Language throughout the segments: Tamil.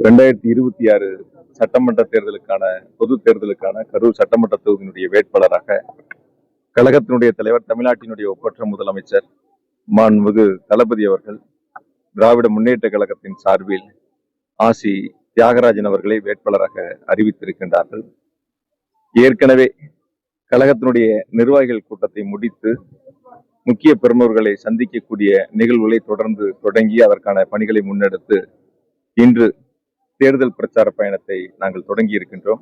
2026 சட்டமன்ற தேர்தலுக்கான பொது தேர்தலுக்கான கரூர் சட்டமன்ற தொகுதியினுடைய வேட்பாளராக கழகத்தினுடைய தலைவர், தமிழ்நாட்டினுடைய ஒப்பற்ற முதலமைச்சர் மாண்புமிகு தளபதி அவர்கள் திராவிட முன்னேற்ற கழகத்தின் சார்பில் ஆசி தியாகராஜன் அவர்களை வேட்பாளராக அறிவித்திருக்கின்றார்கள். ஏற்கனவே கழகத்தினுடைய நிர்வாகிகள் கூட்டத்தை முடித்து முக்கிய பிரமுகர்களை சந்திக்கக்கூடிய நிகழ்வுகளை தொடர்ந்து தொடங்கி அதற்கான பணிகளை முன்னெடுத்து இன்று தேர்தல் பிரச்சார பயணத்தை நாங்கள் தொடங்கி இருக்கின்றோம்.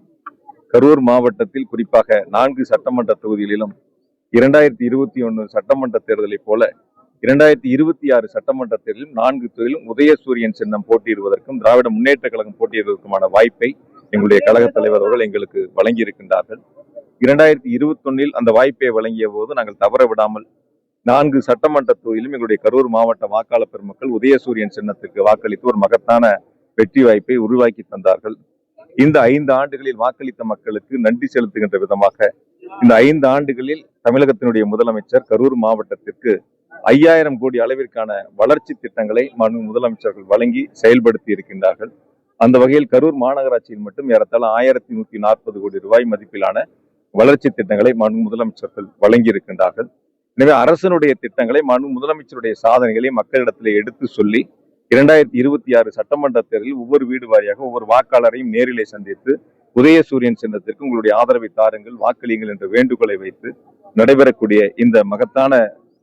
கரூர் மாவட்டத்தில் குறிப்பாக 4 சட்டமன்ற தொகுதிகளிலும் 2021 சட்டமன்ற தேர்தலை போல 2026 சட்டமன்ற தேர்தலிலும் 4 தொகுதியிலும் உதயசூரியன் சின்னம் போட்டியிடுவதற்கும் திராவிட முன்னேற்ற கழகம் போட்டியிடுவதற்குமான வாய்ப்பை எங்களுடைய கழக தலைவர் அவர்கள் எங்களுக்கு வழங்கி இருக்கின்றார்கள். 2021 அந்த வாய்ப்பை வழங்கிய போது நாங்கள் தவற விடாமல் 4 சட்டமன்ற தொகுதியிலும் எங்களுடைய கரூர் மாவட்ட வாக்காளர் பெருமக்கள் உதயசூரியன் சின்னத்திற்கு வாக்களித்து ஒரு மகத்தான வெற்றி வாய்ப்பை உருவாக்கி தந்தார்கள். இந்த 5 ஆண்டுகளில் வாக்களித்த மக்களுக்கு நன்றி செலுத்துகின்ற விதமாக இந்த 5 ஆண்டுகளில் தமிழகத்தினுடைய முதலமைச்சர் கரூர் மாவட்டத்திற்கு 5000 கோடி அளவிற்கான வளர்ச்சி திட்டங்களை முதலமைச்சர்கள் வழங்கி செயல்படுத்தி இருக்கின்றார்கள். அந்த வகையில் கரூர் மாநகராட்சியில் மட்டும் ஏறத்தாழ 1140 கோடி ரூபாய் மதிப்பிலான வளர்ச்சி திட்டங்களை முதலமைச்சர்கள் வழங்கி இருக்கின்றார்கள். எனவே அரசனுடைய திட்டங்களை முதலமைச்சருடைய சாதனைகளை மக்களிடத்திலே எடுத்து சொல்லி 2026 சட்டமன்ற தேர்தலில் ஒவ்வொரு வீடு வாரியாக ஒவ்வொரு வாக்காளரையும் நேரிலே சந்தித்து உதயசூரியன் சின்னத்திற்கு உங்களுடைய ஆதரவை தாருங்கள், வாக்களியுங்கள் என்ற வேண்டுகோளை வைத்து நடைபெறக்கூடிய இந்த மகத்தான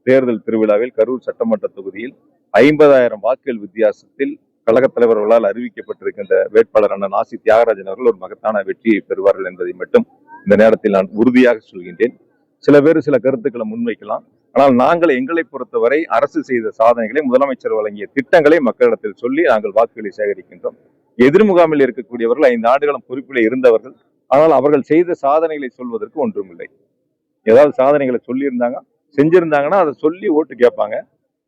தேர்தல் திருவிழாவில் கரூர் சட்டமன்ற தொகுதியில் 50,000 வாக்குகள் வித்தியாசத்தில் கழக தலைவர்களால் அறிவிக்கப்பட்டிருக்கின்ற வேட்பாளர் அண்ணன் ஆசி தியாகராஜன் அவர்கள் ஒரு மகத்தான வெற்றியை பெறுவார்கள் என்பதை மட்டும் இந்த நேரத்தில் நான் உறுதியாக சொல்கின்றேன். சில பேர் சில கருத்துக்களை முன்வைக்கலாம். ஆனால் நாங்கள் எங்களை பொறுத்தவரை அரசு செய்த சாதனைகளை, முதலமைச்சர் வழங்கிய திட்டங்களை மக்களிடத்தில் சொல்லி நாங்கள் வாக்குகளை சேகரிக்கின்றோம். எதிர்முகாமில் இருக்கக்கூடியவர்கள் 5 ஆண்டுகளும் பொறுப்பிலே இருந்தவர்கள். ஆனால் அவர்கள் செய்த சாதனைகளை சொல்வதற்கு ஒன்றுமில்லை. ஏதாவது சாதனைகளை சொல்லியிருந்தாங்க, செஞ்சிருந்தாங்கன்னா அதை சொல்லி ஓட்டு கேட்பாங்க.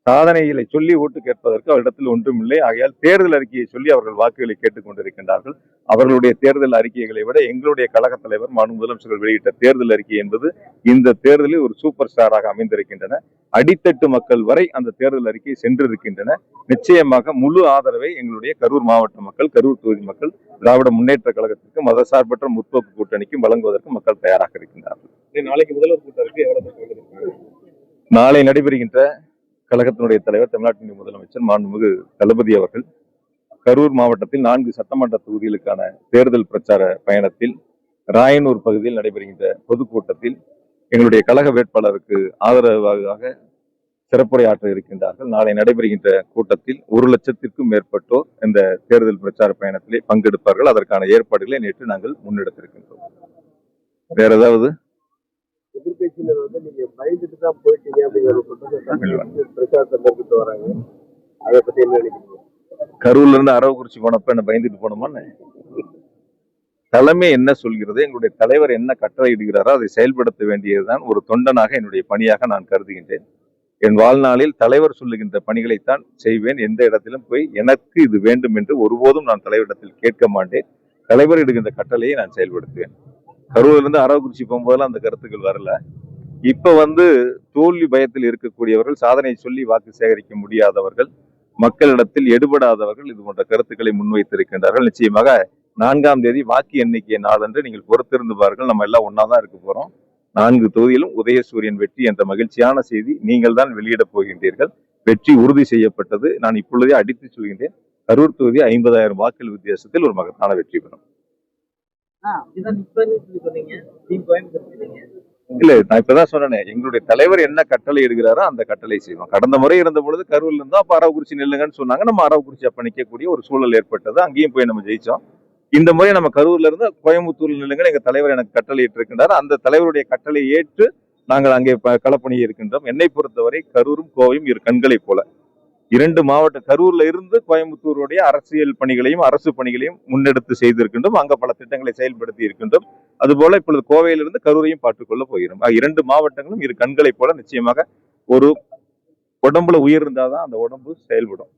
சாதனைகளை சொல்லி ஓட்டு கேட்பதற்கு அவரிடத்தில் ஒன்றுமில்லை. ஆகையால் தேர்தல் அறிக்கையை சொல்லி அவர்கள் வாக்குகளை கேட்டுக் கொண்டிருக்கின்றார்கள். அவர்களுடைய தேர்தல் அறிக்கைகளை விட எங்களுடைய கழக தலைவர் முதலமைச்சர்கள் வெளியிட்ட தேர்தல் அறிக்கை என்பது இந்த தேர்தலில் ஒரு சூப்பர் ஸ்டாராக அமைந்திருக்கின்றன. அடித்தட்டு மக்கள் வரை அந்த தேர்தல் அறிக்கை சென்றிருக்கின்றன. நிச்சயமாக முழு ஆதரவை எங்களுடைய கரூர் மாவட்ட மக்கள், கரூர் தொகுதி மக்கள் திராவிட முன்னேற்ற கழகத்திற்கு மதசார்பற்ற முற்போக்கு கூட்டணிக்கும் வழங்குவதற்கு மக்கள் தயாராக இருக்கின்றார்கள். நாளைக்கு முதல்வர் கூட்டத்திற்கு எவ்வளவு நாளை நடைபெறுகின்ற கழகத்தினுடைய தலைவர், தமிழ்நாட்டினுடைய முதலமைச்சர் மாண்புமிகு தளபதி அவர்கள் கரூர் மாவட்டத்தில் 4 சட்டமன்ற தொகுதிகளுக்கான தேர்தல் பிரச்சார பயணத்தில் ராயனூர் பகுதியில் நடைபெறுகின்ற பொதுக்கூட்டத்தில் எங்களுடைய கழக வேட்பாளருக்கு ஆதரவாக சிறப்புரையாற்ற இருக்கின்றார்கள். நாளை நடைபெறுகின்ற கூட்டத்தில் 1 லட்சத்திற்கும் மேற்பட்டோர் இந்த தேர்தல் பிரச்சார பயணத்திலே பங்கெடுப்பார்கள். அதற்கான ஏற்பாடுகளை நேற்று நாங்கள் முன்னெடுத்திருக்கின்றோம். வேற ஏதாவது எதிர்கட்சியினர் நீங்க பயந்துட்டு தான் போயிட்டீங்க அப்படிங்கிற பிரச்சாரத்தை வராங்க. அதை பத்தி என்ன நினைக்கிறீங்க? கரூர்ல இருந்து அரவக்குறிச்சி போனப்ப என்ன பயந்துட்டு போனோமான்னு தலைமை என்ன சொல்கிறது, எங்களுடைய தலைவர் என்ன கட்டளை இடுகிறாரோ அதை செயல்படுத்த வேண்டியதுதான் ஒரு தொண்டனாக என்னுடைய பணியாக நான் கருதுகின்றேன். என் வாழ்நாளில் தலைவர் சொல்லுகின்ற பணிகளைத்தான் செய்வேன். எந்த இடத்திலும் போய் எனக்கு இது வேண்டும் என்று ஒருபோதும் நான் தலைவரிடத்தில் கேட்க மாட்டேன். தலைவர் இடுகின்ற கட்டளையை நான் செயல்படுத்துவேன். கரூர்ல இருந்து அரவக்குறிச்சி போகும்போதெல்லாம் அந்த கருத்துக்கள் வரல. இப்ப தோல்வி பயத்தில் இருக்கக்கூடியவர்கள், சாதனை சொல்லி வாக்கு சேகரிக்க முடியாதவர்கள், மக்களிடத்தில் எடுபடாதவர்கள் இது போன்ற கருத்துக்களை முன்வைத்திருக்கின்றார்கள். நிச்சயமாக 4ஆம் தேதி வாக்கு எண்ணிக்கை நாளன்று நீங்கள் பொறுத்திருந்து பாருங்கள். நம்ம எல்லாம் ஒன்னாதான் இருக்க போறோம். 4 தொகுதியிலும் உதயசூரியன் வெற்றி என்ற மகிழ்ச்சியான செய்தி நீங்கள் தான் வெளியிட போகின்றீர்கள். வெற்றி உறுதி செய்யப்பட்டது. நான் இப்பொழுதே அடித்து சொல்கின்றேன். கரூர் தொகுதி 50,000 வாக்குகள் வித்தியாசத்தில் ஒரு மகத்தான வெற்றி பெறும். இல்ல, நான் இப்பதான் சொன்னேன், எங்களுடைய தலைவர் என்ன கட்டளை எடுக்கிறாரோ அந்த கட்டளை செய்வோம். கடந்த முறை இருந்த பொழுது கரூர்ல இருந்தா அப்ப அரவக்குறிச்சி நில்லுங்கன்னு சொன்னாங்க. நம்ம அரவக்குறிச்சி அப்ப நிக்கக்கூடிய ஒரு சூழல் ஏற்பட்டது. அங்கேயும் போய் நம்ம ஜெயிச்சோம். இந்த முறை நம்ம கரூர்ல இருந்து கோயம்புத்தூர்ல நில்லுங்க எங்க தலைவர் எனக்கு கட்டளை இருக்கின்றார். அந்த தலைவருடைய கட்டளை ஏற்று நாங்கள் அங்கே களப்பணியை இருக்கின்றோம். என்னை பொறுத்தவரை கரூரும் கோவையும் இரு கண்களை போல 2 மாவட்ட, கரூர்ல இருந்து கோயம்புத்தூருடைய அரசியல் பணிகளையும் அரசு பணிகளையும் முன்னெடுத்து செய்திருக்கின்றோம். அங்க பல திட்டங்களை செயல்படுத்தி இருக்கின்றோம். அதுபோல இப்பொழுது கோவையிலிருந்து கரூரையும் பார்த்துக்கொள்ள போகிறோம். 2 மாவட்டங்களும் இரு கண்களை போல நிச்சயமாக ஒரு உடம்புல உயிர் இருந்தாதான் அந்த உடம்பு செயல்படும்.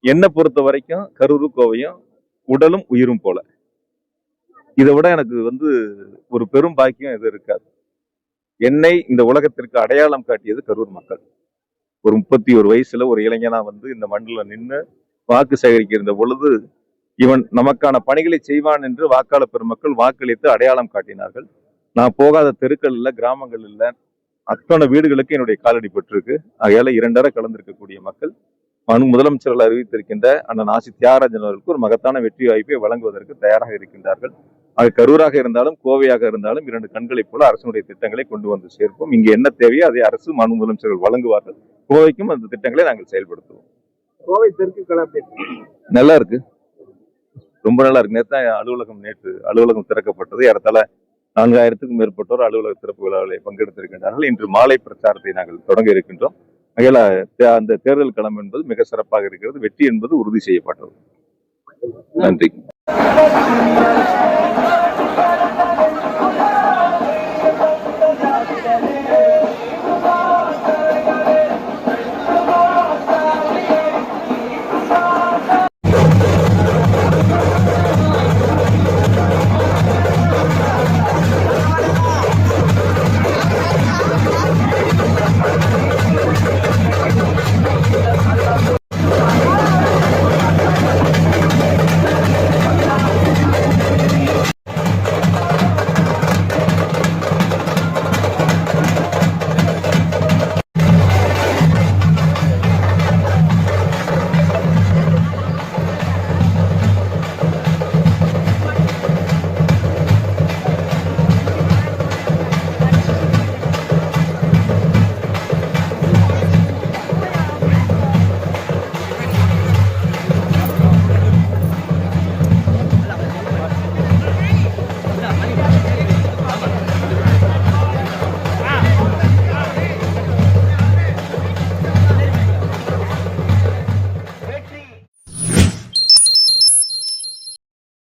என்னை பொறுத்த வரைக்கும் கரூர் கோவையும் உடலும் உயிரும் போல. இதை விட எனக்கு ஒரு பெரும் பாக்கியம் எது இருக்காது. என்னை இந்த உலகத்திற்கு அடையாளம் காட்டியது கரூர் மக்கள். ஒரு 31 வயசுல ஒரு இளைஞனா இந்த மண்ணில் நின்று வாக்கு சேகரிக்க இருந்த பொழுது இவன் நமக்கான பணிகளை செய்வான் என்று வாக்காளர் பெருமக்கள் வாக்களித்து அடையாளம் காட்டினார்கள். நான் போகாத தெருக்கள் இல்ல, கிராமங்கள் இல்ல, அத்தனை வீடுகளுக்கு என்னுடைய காலடி பெற்றிருக்கு. ஆகையால 2 கலந்திருக்கக்கூடிய மக்கள் முதலமைச்சர்கள் அறிவித்திருக்கின்ற அண்ணன் ஆசி தியாகராஜன் அவர்களுக்கு ஒரு மகத்தான வெற்றி வாய்ப்பை வழங்குவதற்கு தயாராக இருக்கின்றார்கள். அது கரூராக இருந்தாலும் கோவையாக இருந்தாலும் 2 கண்களைப் போல அரசுடைய திட்டங்களை கொண்டு வந்து சேர்ப்போம். இங்க என்ன தேவையோ அதை அரசு முதலமைச்சர்கள் வழங்குவார்கள். கோவைக்கும் அந்த திட்டங்களை நாங்கள் செயல்படுத்துவோம். கோவை தெற்கு களம் நல்லா இருக்கு, ரொம்ப நல்லா இருக்கு. நேற்று அலுவலகம் திறக்கப்பட்டது. ஏறத்தாழ 4000க்கும் மேற்பட்டோர் அலுவலக திறப்பு விழாவில் பங்கெடுத்திருக்கின்றார்கள். இன்று மாலை பிரச்சாரத்தை நாங்கள் தொடங்க இருக்கின்றோம். ஆகையால அந்த தேர்தல் களம் என்பது மிக சிறப்பாக இருக்கிறது. வெற்றி என்பது உறுதி செய்யப்பட்டது. நன்றி.